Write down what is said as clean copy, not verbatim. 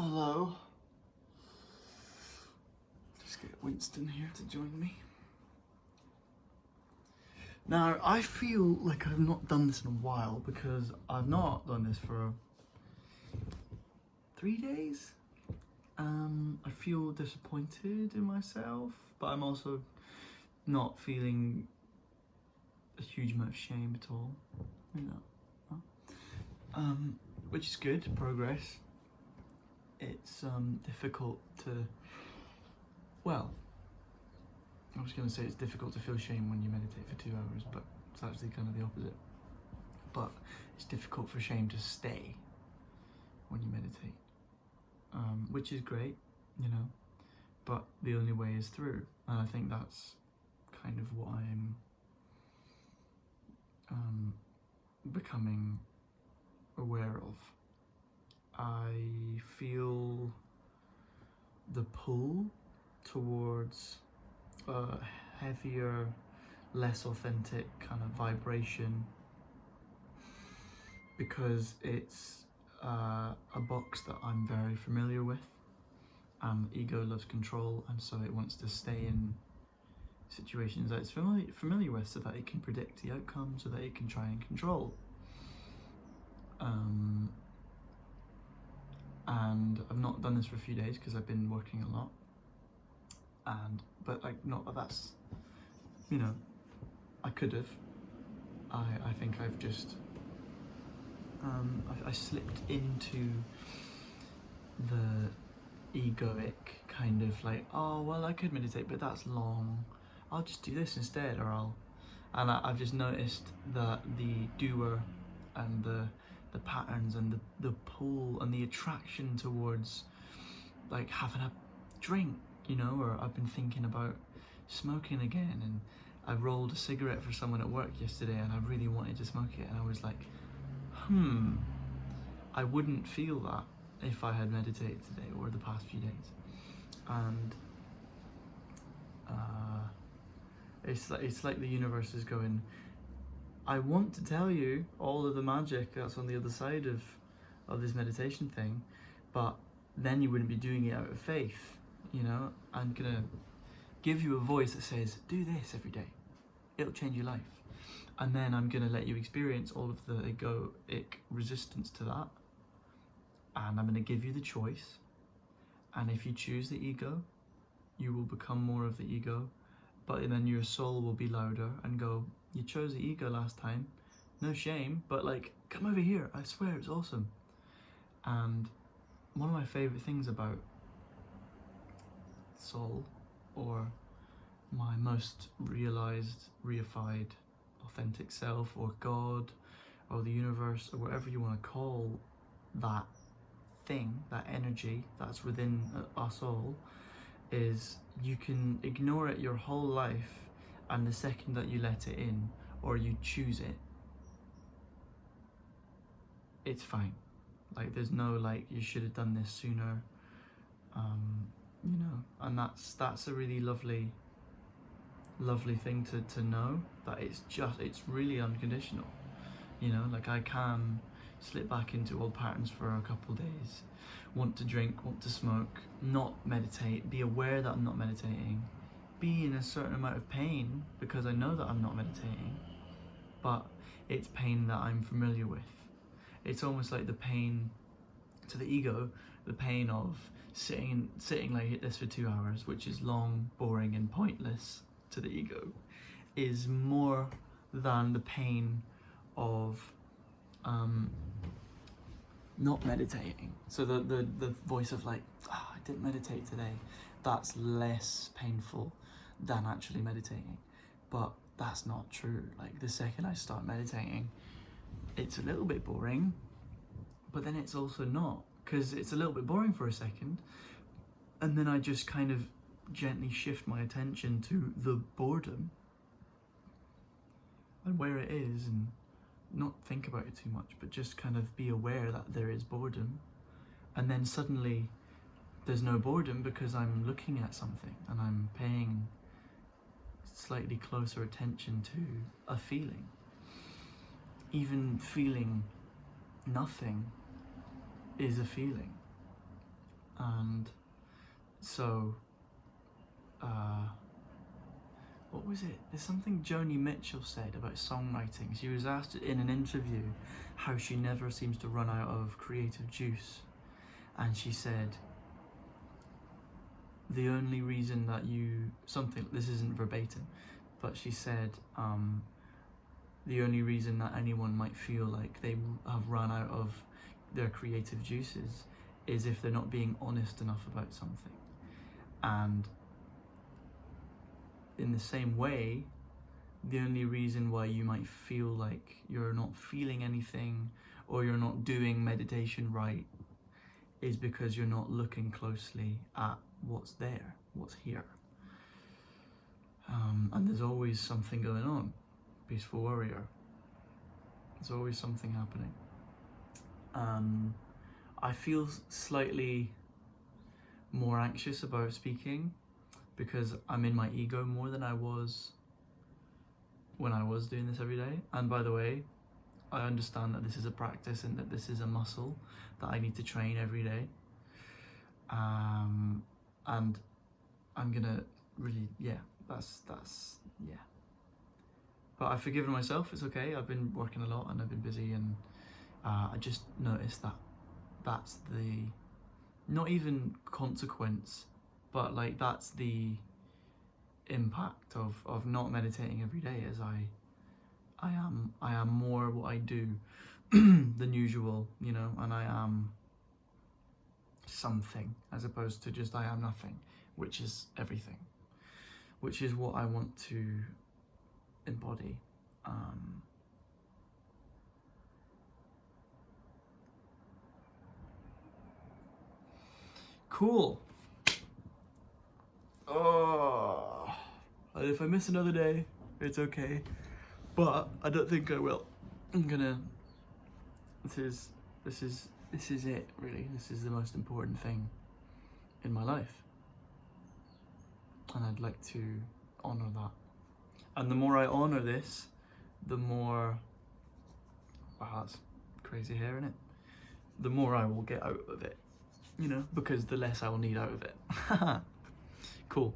Hello. Just get Winston here to join me. Now, I feel like I've not done this in a while because I've not done this for 3 days. I feel disappointed in myself, but I'm also not feeling a huge amount of shame at all, which is good, progress. It's difficult to, well, I was going to say it's difficult to feel shame when you meditate for 2 hours, but it's actually kind of the opposite. But it's difficult for shame to stay when you meditate, which is great, but the only way is through. And I think that's kind of what I'm becoming aware of. I feel the pull towards a heavier, less authentic kind of vibration because it's a box that I'm very familiar with, and ego loves control, and so it wants to stay in situations that it's familiar with so that it can predict the outcome, so that it can try and control. And I've not done this for a few days because I've been working a lot, but like, not that that's, I could have. I think I've just I slipped into the egoic kind of like, oh well, I could meditate, but that's long, I'll just do this instead, I've just noticed that the doer and the patterns and the pull and the attraction towards like having a drink, or I've been thinking about smoking again, and I rolled a cigarette for someone at work yesterday and I really wanted to smoke it, and I was like, I wouldn't feel that if I had meditated today or the past few days. And it's like the universe is going, I want to tell you all of the magic that's on the other side of this meditation thing, but then you wouldn't be doing it out of faith, I'm gonna give you a voice that says, do this every day, it'll change your life. And then I'm gonna let you experience all of the egoic resistance to that, and I'm gonna give you the choice, and if you choose the ego, you will become more of the ego, but then your soul will be louder and go, you chose the ego last time, no shame, but like, come over here, I swear it's awesome. And one of my favorite things about soul, or my most realized, reified, authentic self, or God, or the universe, or whatever you want to call that thing, that energy that's within us all, is you can ignore it your whole life, and the second that you let it in or you choose it, it's fine. Like, there's no like, you should have done this sooner, and that's a really lovely thing to know, that it's really unconditional. Like, I can slip back into old patterns for a couple days, want to drink, want to smoke, not meditate, be aware that I'm not meditating, be in a certain amount of pain because I know that I'm not meditating, but it's pain that I'm familiar with. It's almost like the pain to the ego, the pain of sitting like this for 2 hours, which is long, boring and pointless to the ego, is more than the pain of not meditating. So the voice of like, I didn't meditate today, that's less painful than actually meditating. But that's not true. Like, the second I start meditating, it's a little bit boring, but then it's also not, because it's a little bit boring for a second, and then I just kind of gently shift my attention to the boredom and where it is, and not think about it too much, but just kind of be aware that there is boredom. And then suddenly there's no boredom because I'm looking at something and I'm paying slightly closer attention to a feeling. Even feeling nothing is a feeling. And so, what was it? There's something Joni Mitchell said about songwriting. She was asked in an interview how she never seems to run out of creative juice. And she said, the only reason that this isn't verbatim, but she said, the only reason that anyone might feel like they have run out of their creative juices is if they're not being honest enough about something. And in the same way, the only reason why you might feel like you're not feeling anything or you're not doing meditation right is because you're not looking closely at what's there, what's here. And there's always something going on, Peaceful Warrior. There's always something happening. I feel slightly more anxious about speaking because I'm in my ego more than I was when I was doing this every day. And by the way, I understand that this is a practice and that this is a muscle that I need to train every day. And I'm gonna really, that's. But I've forgiven myself, it's okay. I've been working a lot and I've been busy, and I just noticed that that's the, not even consequence, but like that's the impact of not meditating every day, as I am more what I do than usual, you know, and I am something as opposed to just I am nothing, which is everything, which is what I want to embody. Cool. Oh, and if I miss another day, it's okay, but I don't think I will. I'm gonna. This is it, really. This is the most important thing in my life, and I'd like to honor that. And the more I honor this, the more, wow, that's crazy hair, innit? The more I will get out of it, you know, because the less I will need out of it. Cool.